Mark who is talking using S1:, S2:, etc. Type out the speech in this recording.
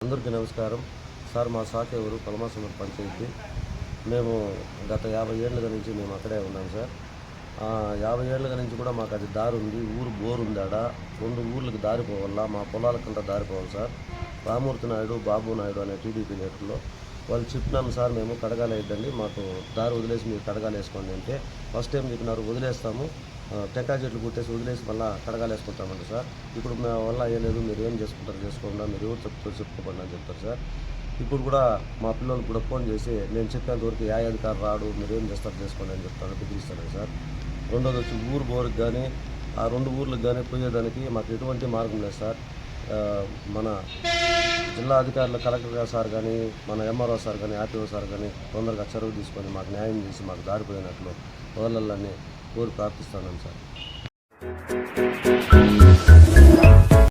S1: అందరికీ నమస్కారం సార్. మా శాఖ ఎవరు కొలమాసమూరు పంచాయతీ. మేము గత 50 ఏళ్ళ నుంచి మేము అక్కడే ఉన్నాం సార్. 50 ఏళ్ళ నుంచి కూడా మాకు అది దారి ఉంది. ఊరు బోరు ఉంది. ఆడ 2 ఊర్లకు దారి పోవాలా, మా పొలాలకంతా దారి పోవాలి సార్. రామూర్తి నాయుడు, బాబు నాయుడు అనే టీడీపీ లీడర్లు వాళ్ళు చెప్పినాము సార్, మేము కడగాలి అయిద్దండి, మాకు దారి వదిలేసి మీరు కడగాలు వేసుకోండి అంటే ఫస్ట్ టైం చెప్పినారు వదిలేస్తాము, టెంకాయ చెట్లు కుట్టేసి వదిలేసి మళ్ళీ కడగాలు వేసుకుంటామండి సార్. ఇప్పుడు మా వల్ల అయ్యలేదు, మీరు ఏం చేసుకుంటారు చేసుకోకుండా, మీరు ఎవరు చెప్తారు చెప్పుకోండి అని చెప్తారు సార్. ఇప్పుడు కూడా మా పిల్లలకు కూడా ఫోన్ చేసి నేను చెప్పేంత వరకు ఏ అధికారి రాడు, మీరు ఏం చేస్తారు చేసుకోండి అని చెప్తాను, బెదిరిస్తాను సార్. రెండోది వచ్చి ఊరు బోరుకి కానీ ఆ 2 ఊర్లకు కానీ పోయేదానికి మాకు ఎటువంటి మార్గం లేదు సార్. మన జిల్లా అధికారులు కలెక్టర్ సార్ కానీ, మన ఎంఆర్ఓ సార్ కానీ, ఆర్టీఓ సార్ కానీ తొందరగా చొరవ తీసుకొని మాకు న్యాయం చేసి మాకు దారిపోయినట్లు వదలాలని కోరి ప్రార్థిస్తున్నాను సార్.